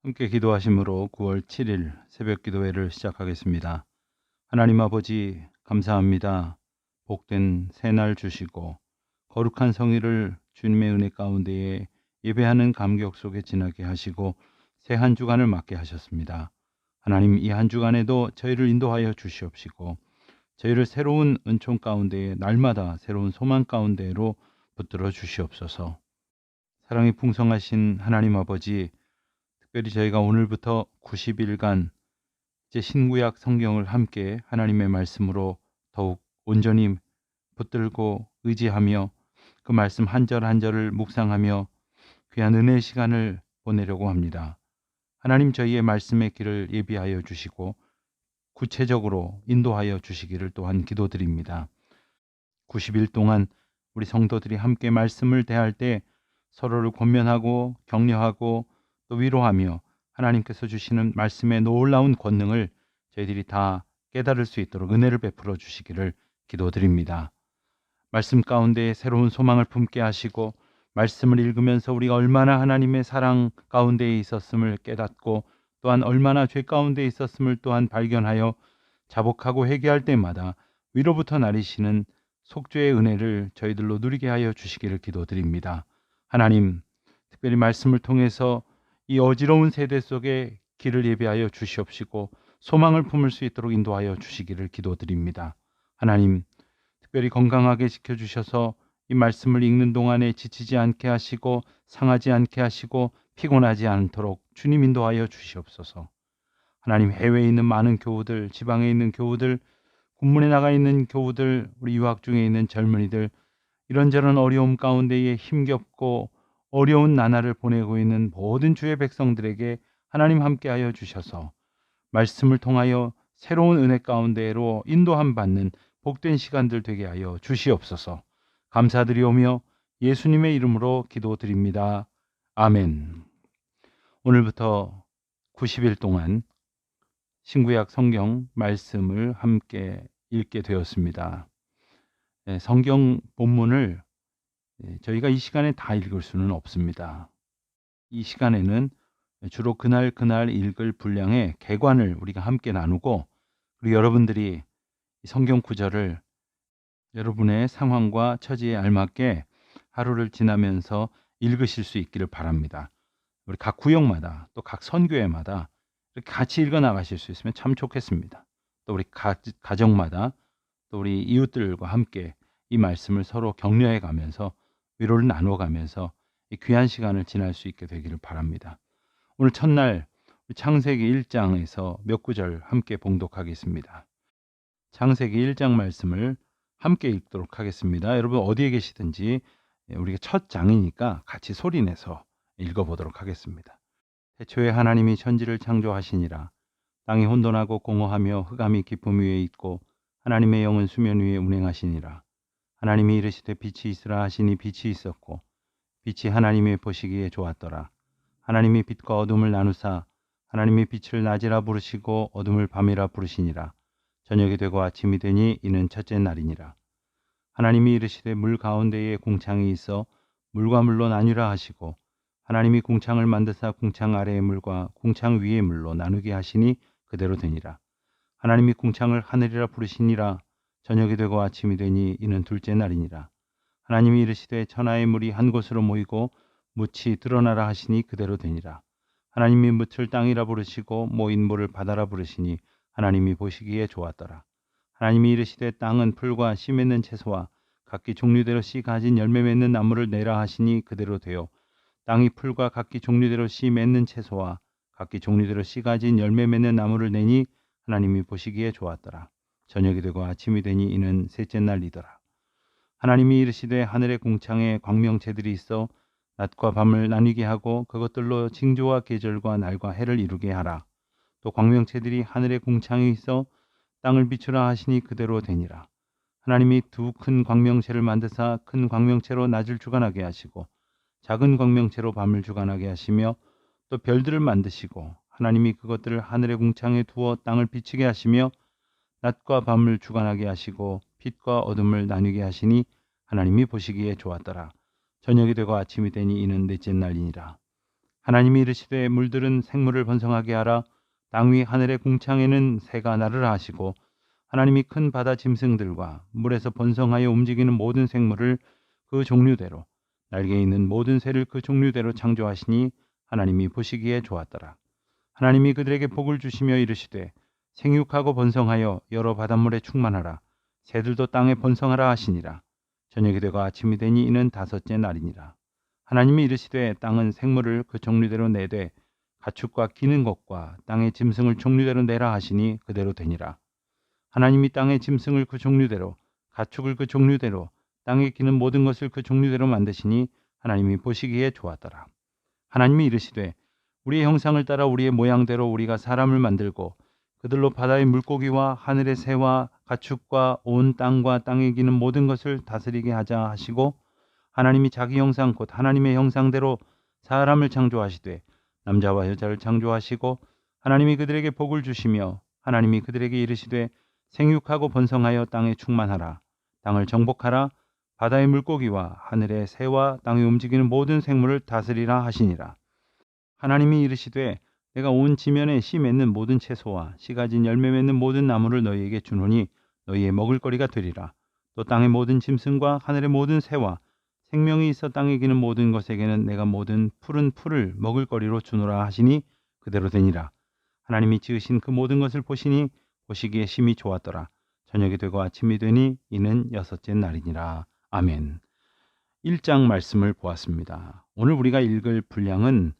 함께 기도하심으로 9월 7일 새벽 기도회를 시작하겠습니다. 하나님 아버지 감사합니다. 복된 새날 주시고 거룩한 성일을 주님의 은혜 가운데에 예배하는 감격 속에 지나게 하시고 새 한 주간을 맞게 하셨습니다. 하나님 이 한 주간에도 저희를 인도하여 주시옵시고 저희를 새로운 은총 가운데에 날마다 새로운 소망 가운데로 붙들어 주시옵소서. 사랑이 풍성하신 하나님 아버지, 특별히 저희가 오늘부터 90일간 이제 신구약 성경을 함께 하나님의 말씀으로 더욱 온전히 붙들고 의지하며 그 말씀 한 절 한 절을 묵상하며 귀한 은혜의 시간을 보내려고 합니다. 하나님 저희의 말씀의 길을 예비하여 주시고 구체적으로 인도하여 주시기를 또한 기도드립니다. 90일 동안 우리 성도들이 함께 말씀을 대할 때 서로를 권면하고 격려하고 또 위로하며 하나님께서 주시는 말씀의 놀라운 권능을 저희들이 다 깨달을 수 있도록 은혜를 베풀어 주시기를 기도드립니다. 말씀 가운데 새로운 소망을 품게 하시고 말씀을 읽으면서 우리가 얼마나 하나님의 사랑 가운데에 있었음을 깨닫고 또한 얼마나 죄 가운데 있었음을 또한 발견하여 자복하고 회개할 때마다 위로부터 나리시는 속죄의 은혜를 저희들로 누리게 하여 주시기를 기도드립니다. 하나님, 특별히 말씀을 통해서 이 어지러운 세대 속에 길을 예비하여 주시옵시고 소망을 품을 수 있도록 인도하여 주시기를 기도드립니다. 하나님, 특별히 건강하게 지켜주셔서 이 말씀을 읽는 동안에 지치지 않게 하시고 상하지 않게 하시고 피곤하지 않도록 주님 인도하여 주시옵소서. 하나님, 해외에 있는 많은 교우들, 지방에 있는 교우들, 군문에 나가 있는 교우들, 우리 유학 중에 있는 젊은이들, 이런저런 어려움 가운데에 힘겹고 어려운 나날을 보내고 있는 모든 주의 백성들에게 하나님 함께하여 주셔서 말씀을 통하여 새로운 은혜 가운데로 인도함 받는 복된 시간들 되게 하여 주시옵소서. 감사드리오며 예수님의 이름으로 기도드립니다. 아멘. 오늘부터 90일 동안 신구약 성경 말씀을 함께 읽게 되었습니다. 성경 본문을 저희가 이 시간에 다 읽을 수는 없습니다. 이 시간에는 주로 그날 읽을 분량의 개관을 우리가 함께 나누고, 그리고 여러분들이 성경 구절을 여러분의 상황과 처지에 알맞게 하루를 지나면서 읽으실 수 있기를 바랍니다. 우리 각 구역마다 또 각 선교회마다 이렇게 같이 읽어 나가실 수 있으면 참 좋겠습니다. 또 우리 가정마다 또 우리 이웃들과 함께 이 말씀을 서로 격려해 가면서 위로를 나누어 가면서 이 귀한 시간을 지날 수 있게 되기를 바랍니다. 오늘 첫날 창세기 1장에서 몇 구절 함께 봉독하겠습니다. 창세기 1장 말씀을 함께 읽도록 하겠습니다. 여러분 어디에 계시든지 우리가 첫 장이니까 같이 소리내서 읽어보도록 하겠습니다. 태초에 하나님이 천지를 창조하시니라. 땅이 혼돈하고 공허하며 흑암이 깊음 위에 있고 하나님의 영은 수면 위에 운행하시니라. 하나님이 이르시되 빛이 있으라 하시니 빛이 있었고 빛이 하나님의 보시기에 좋았더라. 하나님이 빛과 어둠을 나누사 하나님이 빛을 낮이라 부르시고 어둠을 밤이라 부르시니라. 저녁이 되고 아침이 되니 이는 첫째 날이니라. 하나님이 이르시되 물 가운데에 궁창이 있어 물과 물로 나뉘라 하시고 하나님이 궁창을 만드사 궁창 아래의 물과 궁창 위의 물로 나누게 하시니 그대로 되니라. 하나님이 궁창을 하늘이라 부르시니라. 저녁이 되고 아침이 되니 이는 둘째 날이니라. 하나님이 이르시되 천하의 물이 한 곳으로 모이고 묻이 드러나라 하시니 그대로 되니라. 하나님이 묻을 땅이라 부르시고 모인 물을 바다라 부르시니 하나님이 보시기에 좋았더라. 하나님이 이르시되 땅은 풀과 씨 맺는 채소와 각기 종류대로 씨 가진 열매 맺는 나무를 내라 하시니 그대로 되어 땅이 풀과 각기 종류대로 씨 맺는 채소와 각기 종류대로 씨 가진 열매 맺는 나무를 내니 하나님이 보시기에 좋았더라. 저녁이 되고 아침이 되니 이는 셋째 날이더라. 하나님이 이르시되 하늘의 궁창에 광명체들이 있어 낮과 밤을 나뉘게 하고 그것들로 징조와 계절과 날과 해를 이루게 하라. 또 광명체들이 하늘의 궁창에 있어 땅을 비추라 하시니 그대로 되니라. 하나님이 두 큰 광명체를 만드사 큰 광명체로 낮을 주관하게 하시고 작은 광명체로 밤을 주관하게 하시며 또 별들을 만드시고 하나님이 그것들을 하늘의 궁창에 두어 땅을 비추게 하시며 낮과 밤을 주관하게 하시고 빛과 어둠을 나뉘게 하시니 하나님이 보시기에 좋았더라. 저녁이 되고 아침이 되니 이는 넷째 날이니라. 하나님이 이르시되 물들은 생물을 번성하게 하라. 땅 위 하늘의 궁창에는 새가 나르라 하시고 하나님이 큰 바다 짐승들과 물에서 번성하여 움직이는 모든 생물을 그 종류대로 날개 있는 모든 새를 그 종류대로 창조하시니 하나님이 보시기에 좋았더라. 하나님이 그들에게 복을 주시며 이르시되 생육하고 번성하여 여러 바닷물에 충만하라. 새들도 땅에 번성하라 하시니라. 저녁이 되고 아침이 되니 이는 다섯째 날이니라. 하나님이 이르시되 땅은 생물을 그 종류대로 내되 가축과 기는 것과 땅의 짐승을 종류대로 내라 하시니 그대로 되니라. 하나님이 땅의 짐승을 그 종류대로 가축을 그 종류대로 땅에 기는 모든 것을 그 종류대로 만드시니 하나님이 보시기에 좋았더라. 하나님이 이르시되 우리의 형상을 따라 우리의 모양대로 우리가 사람을 만들고 그들로 바다의 물고기와 하늘의 새와 가축과 온 땅과 땅에 기는 모든 것을 다스리게 하자 하시고 하나님이 자기 형상 곧 하나님의 형상대로 사람을 창조하시되 남자와 여자를 창조하시고 하나님이 그들에게 복을 주시며 하나님이 그들에게 이르시되 생육하고 번성하여 땅에 충만하라. 땅을 정복하라. 바다의 물고기와 하늘의 새와 땅에 움직이는 모든 생물을 다스리라 하시니라. 하나님이 이르시되 내가 온 지면에 씨 맺는 모든 채소와 씨 가진 열매 맺는 모든 나무를 너희에게 주노니 너희의 먹을거리가 되리라. 또 땅의 모든 짐승과 하늘의 모든 새와 생명이 있어 땅에 기는 모든 것에게는 내가 모든 푸른 풀을 먹을거리로 주노라 하시니 그대로 되니라. 하나님이 지으신 그 모든 것을 보시니 보시기에 심히 좋았더라. 저녁이 되고 아침이 되니 이는 여섯째 날이니라. 아멘. 1장 말씀을 보았습니다. 오늘 우리가 읽을 분량은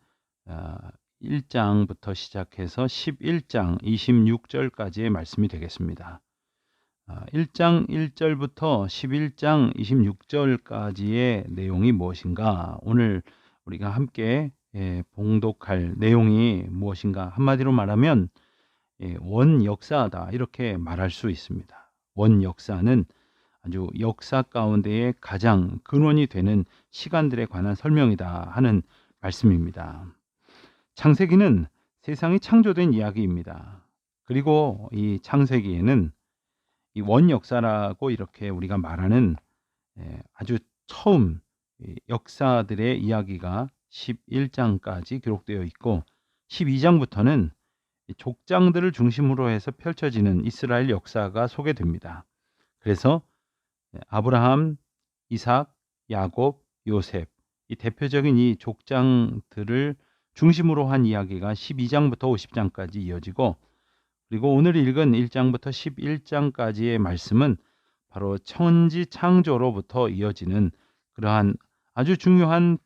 1장부터 시작해서 11장 26절까지의 말씀이 되겠습니다. 1장 1절부터 11장 26절까지의 내용이 무엇인가? 오늘 우리가 함께 봉독할 내용이 무엇인가? 한마디로 말하면 원역사다 이렇게 말할 수 있습니다. 원역사는 아주 역사 가운데에 가장 근원이 되는 시간들에 관한 설명이다 하는 말씀입니다. 창세기는 세상이 창조된 이야기입니다. 그리고 이 창세기에는 이 원역사라고 이렇게 우리가 말하는 아주 처음 역사들의 이야기가 11장까지 기록되어 있고 12장부터는 족장들을 중심으로 해서 펼쳐지는 이스라엘 역사가 소개됩니다. 그래서 아브라함, 이삭, 야곱, 요셉 이 대표적인 이 족장들을 중심으로 한 이야기가 12장부터 50장까지 이어지고 그리고 오늘 읽은 1장부터 11장까지의 말씀은 바로 천지 창조로부터 이어지는 그러한 아주 중요한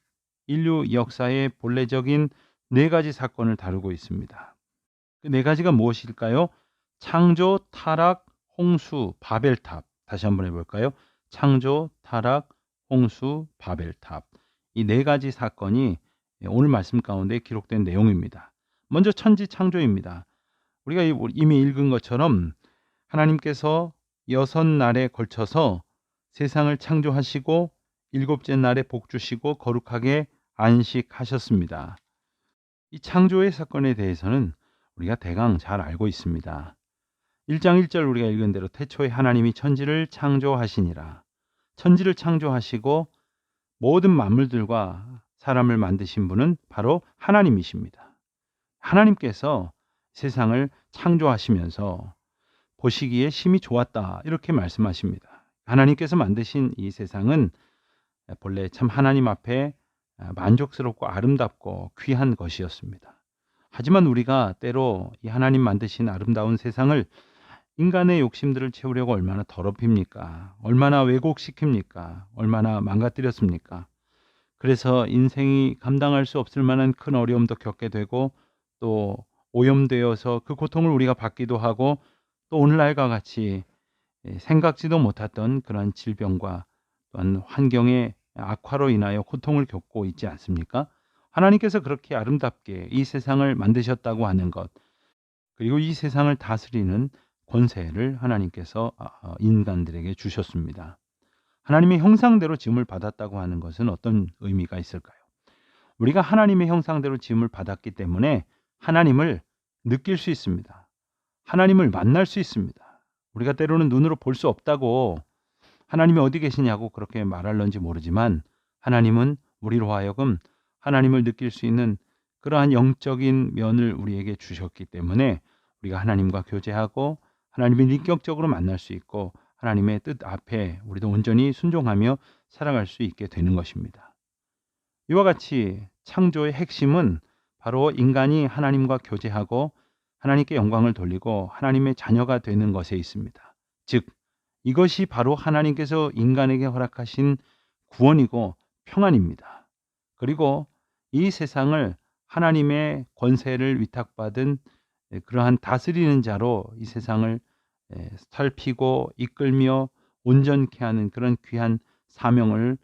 인류 역사의 본래적인 네 가지 사건을 다루고 있습니다. 그 네 가지가 무엇일까요? 창조, 타락, 홍수, 바벨탑. 다시 한번 해볼까요? 창조, 타락, 홍수, 바벨탑. 이 네 가지 사건이 오늘 말씀 가운데 기록된 내용입니다. 먼저 천지 창조입니다. 우리가 이미 읽은 것처럼 하나님께서 6날에 걸쳐서 세상을 창조하시고 7째 날에 복 주시고 거룩하게 안식하셨습니다. 이 창조의 사건에 대해서는 우리가 대강 잘 알고 있습니다. 1장 1절 우리가 읽은 대로 태초에 하나님이 천지를 창조하시니라. 천지를 창조하시고 모든 만물들과 사람을 만드신 분은 바로 하나님이십니다. 하나님께서 세상을 창조하시면서 보시기에 심히 좋았다 이렇게 말씀하십니다. 하나님께서 만드신 이 세상은 본래 참 하나님 앞에 만족스럽고 아름답고 귀한 것이었습니다. 하지만 우리가 때로 이 하나님 만드신 아름다운 세상을 인간의 욕심들을 채우려고 얼마나 더럽힙니까? 얼마나 왜곡시킵니까? 얼마나 망가뜨렸습니까? 그래서 인생이 감당할 수 없을 만한 큰 어려움도 겪게 되고 또 오염되어서 그 고통을 우리가 받기도 하고 또 오늘날과 같이 생각지도 못했던 그런 질병과 또한 환경의 악화로 인하여 고통을 겪고 있지 않습니까? 하나님께서 그렇게 아름답게 이 세상을 만드셨다고 하는 것 그리고 이 세상을 다스리는 권세를 하나님께서 인간들에게 주셨습니다. 하나님의 형상대로 지음을 받았다고 하는 것은 어떤 의미가 있을까요? 우리가 하나님의 형상대로 지음을 받았기 때문에 하나님을 느낄 수 있습니다. 하나님을 만날 수 있습니다. 우리가 때로는 눈으로 볼 수 없다고 하나님이 어디 계시냐고 그렇게 말할런지 모르지만 하나님은 우리로 하여금 하나님을 느낄 수 있는 그러한 영적인 면을 우리에게 주셨기 때문에 우리가 하나님과 교제하고 하나님을 인격적으로 만날 수 있고 하나님의 뜻 앞에 우리도 온전히 순종하며 살아갈 수 있게 되는 것입니다. 이와 같이 창조의 핵심은 바로 인간이 하나님과 교제하고 하나님께 영광을 돌리고 하나님의 자녀가 되는 것에 있습니다. 즉, 이것이 바로 하나님께서 인간에게 허락하신 구원이고 평안입니다. 그리고 이 세상을 하나님의 권세를 위탁받은 그러한 다스리는 자로 이 세상을 살피고 이끌며 온전케 하는 그런 귀한 사명을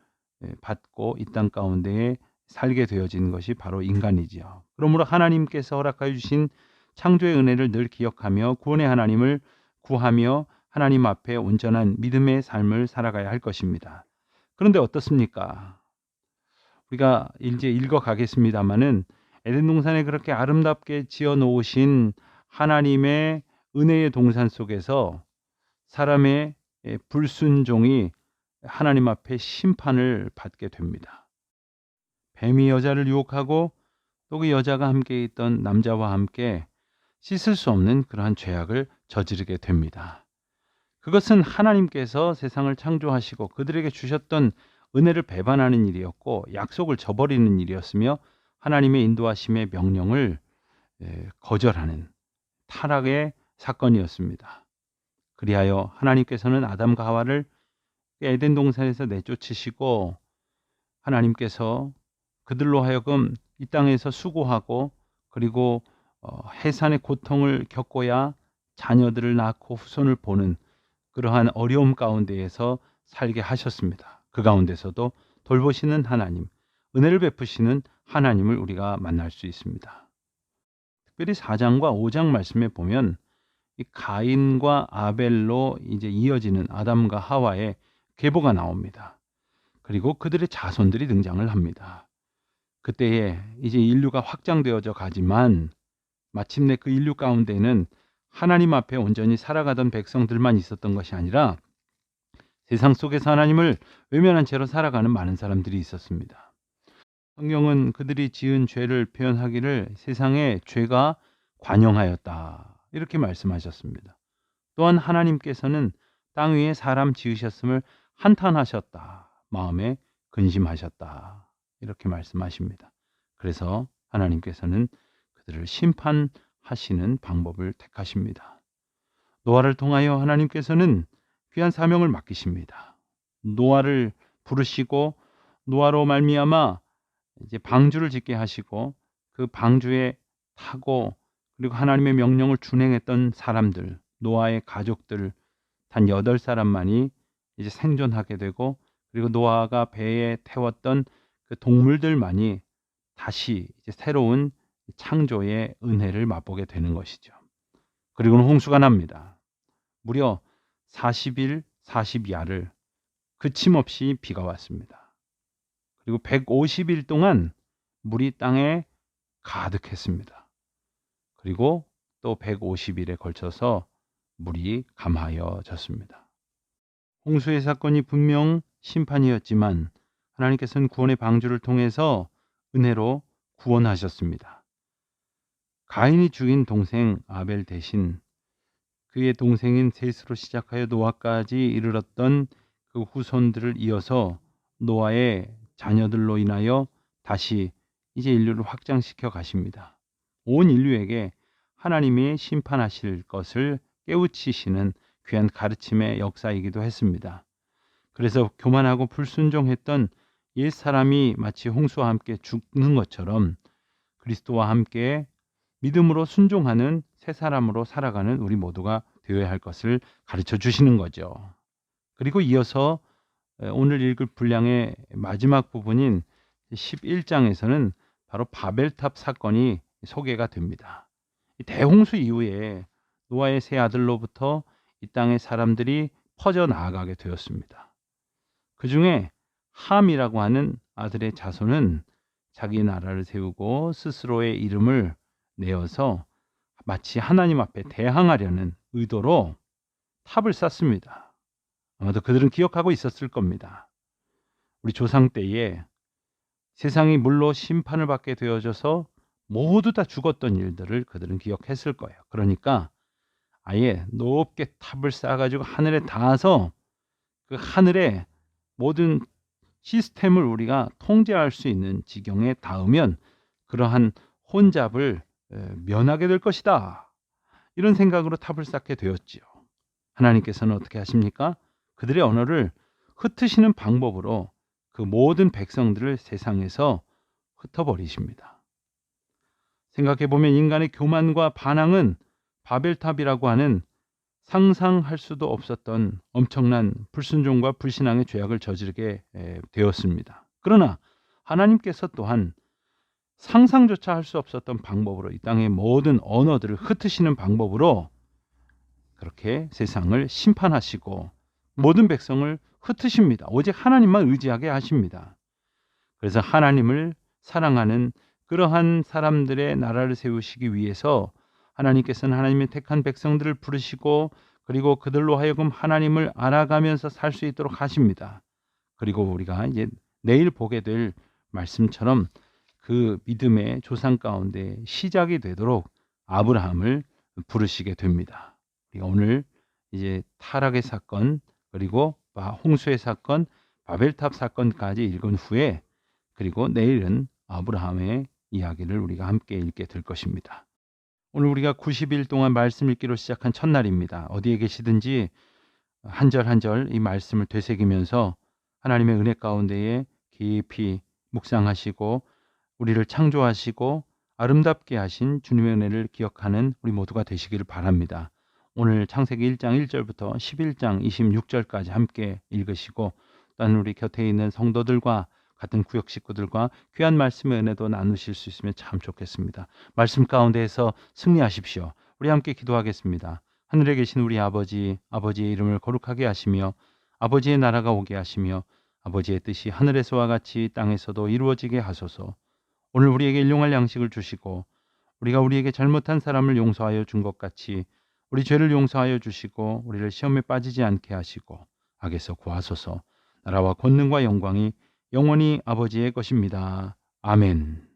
받고 이 땅 가운데에 살게 되어진 것이 바로 인간이지요. 그러므로 하나님께서 허락하여 주신 창조의 은혜를 늘 기억하며 구원의 하나님을 구하며 하나님 앞에 온전한 믿음의 삶을 살아가야 할 것입니다. 그런데 어떻습니까? 우리가 이제 읽어가겠습니다마는 에덴 동산에 그렇게 아름답게 지어 놓으신 하나님의 은혜의 동산 속에서 사람의 불순종이 하나님 앞에 심판을 받게 됩니다. 뱀이 여자를 유혹하고 또 그 여자가 함께 있던 남자와 함께 씻을 수 없는 그러한 죄악을 저지르게 됩니다. 그것은 하나님께서 세상을 창조하시고 그들에게 주셨던 은혜를 배반하는 일이었고 약속을 저버리는 일이었으며 하나님의 인도하심의 명령을 거절하는 타락의 사건이었습니다. 그리하여 하나님께서는 아담과 하와를 에덴 동산에서 내쫓으시고 하나님께서 그들로 하여금 이 땅에서 수고하고 그리고 해산의 고통을 겪어야 자녀들을 낳고 후손을 보는 그러한 어려움 가운데에서 살게 하셨습니다. 그 가운데서도 돌보시는 하나님, 은혜를 베푸시는 하나님을 우리가 만날 수 있습니다. 특별히 4장과 5장 말씀에 보면 이 가인과 아벨로 이제 이어지는 아담과 하와의 계보가 나옵니다. 그리고 그들의 자손들이 등장을 합니다. 그때에 이제 인류가 확장되어져 가지만 마침내 그 인류 가운데는 하나님 앞에 온전히 살아가던 백성들만 있었던 것이 아니라 세상 속에서 하나님을 외면한 채로 살아가는 많은 사람들이 있었습니다. 성경은 그들이 지은 죄를 표현하기를 세상에 죄가 관영하였다 이렇게 말씀하셨습니다. 또한 하나님께서는 땅 위에 사람 지으셨음을 한탄하셨다. 마음에 근심하셨다. 이렇게 말씀하십니다. 그래서 하나님께서는 그들을 심판하시는 방법을 택하십니다. 노아를 통하여 하나님께서는 귀한 사명을 맡기십니다. 노아를 부르시고 노아로 말미암아 이제 방주를 짓게 하시고 그 방주에 타고 그리고 하나님의 명령을 준행했던 사람들, 노아의 가족들 단 8사람만이 이제 생존하게 되고 그리고 노아가 배에 태웠던 그 동물들만이 다시 이제 새로운 창조의 은혜를 맛보게 되는 것이죠. 그리고는 홍수가 납니다. 무려 40일, 40야를 그침없이 비가 왔습니다. 그리고 150일 동안 물이 땅에 가득했습니다. 그리고 또 150일에 걸쳐서 물이 감하여졌습니다. 홍수의 사건이 분명 심판이었지만 하나님께서는 구원의 방주를 통해서 은혜로 구원하셨습니다. 가인이 죽인 동생 아벨 대신 그의 동생인 셋으로 시작하여 노아까지 이르렀던 그 후손들을 이어서 노아의 자녀들로 인하여 다시 이제 인류를 확장시켜 가십니다. 온 인류에게 하나님이 심판하실 것을 깨우치시는 귀한 가르침의 역사이기도 했습니다. 그래서 교만하고 불순종했던 옛사람이 마치 홍수와 함께 죽는 것처럼 그리스도와 함께 믿음으로 순종하는 새 사람으로 살아가는 우리 모두가 되어야 할 것을 가르쳐 주시는 거죠. 그리고 이어서 오늘 읽을 분량의 마지막 부분인 11장에서는 바로 바벨탑 사건이 소개가 됩니다. 대홍수 이후에 노아의 세 아들로부터 이 땅의 사람들이 퍼져 나아가게 되었습니다. 그 중에 함이라고 하는 아들의 자손은 자기 나라를 세우고 스스로의 이름을 내어서 마치 하나님 앞에 대항하려는 의도로 탑을 쌓습니다. 아마도 그들은 기억하고 있었을 겁니다. 우리 조상 때에 세상이 물로 심판을 받게 되어져서 모두 다 죽었던 일들을 그들은 기억했을 거예요. 그러니까 아예 높게 탑을 쌓아가지고 하늘에 닿아서 그 하늘의 모든 시스템을 우리가 통제할 수 있는 지경에 닿으면 그러한 혼잡을 면하게 될 것이다. 이런 생각으로 탑을 쌓게 되었지요. 하나님께서는 어떻게 하십니까? 그들의 언어를 흩으시는 방법으로 그 모든 백성들을 세상에서 흩어버리십니다. 생각해보면 인간의 교만과 반항은 바벨탑이라고 하는 상상할 수도 없었던 엄청난 불순종과 불신앙의 죄악을 저지르게 되었습니다. 그러나 하나님께서 또한 상상조차 할 수 없었던 방법으로 이 땅의 모든 언어들을 흩으시는 방법으로 그렇게 세상을 심판하시고 모든 백성을 흩으십니다. 오직 하나님만 의지하게 하십니다. 그래서 하나님을 사랑하는 그러한 사람들의 나라를 세우시기 위해서 하나님께서는 하나님의 택한 백성들을 부르시고 그리고 그들로 하여금 하나님을 알아가면서 살 수 있도록 하십니다. 그리고 우리가 이제 내일 보게 될 말씀처럼 그 믿음의 조상 가운데 시작이 되도록 아브라함을 부르시게 됩니다. 우리가 오늘 이제 타락의 사건 그리고 홍수의 사건, 바벨탑 사건까지 읽은 후에 그리고 내일은 아브라함의 이야기를 우리가 함께 읽게 될 것입니다. 오늘 우리가 90일 동안 말씀 읽기로 시작한 첫날입니다. 어디에 계시든지 한 절 한 절 이 말씀을 되새기면서 하나님의 은혜 가운데에 깊이 묵상하시고 우리를 창조하시고 아름답게 하신 주님의 은혜를 기억하는 우리 모두가 되시기를 바랍니다. 오늘 창세기 1장 1절부터 11장 26절까지 함께 읽으시고 또한 우리 곁에 있는 성도들과 같은 구역 식구들과 귀한 말씀의 은혜도 나누실 수 있으면 참 좋겠습니다. 말씀 가운데에서 승리하십시오. 우리 함께 기도하겠습니다. 하늘에 계신 우리 아버지, 아버지의 이름을 거룩하게 하시며 아버지의 나라가 오게 하시며 아버지의 뜻이 하늘에서와 같이 땅에서도 이루어지게 하소서. 오늘 우리에게 일용할 양식을 주시고 우리가 우리에게 잘못한 사람을 용서하여 준 것 같이 우리 죄를 용서하여 주시고 우리를 시험에 빠지지 않게 하시고 악에서 구하소서. 나라와 권능과 영광이 영원히 아버지의 것입니다. 아멘.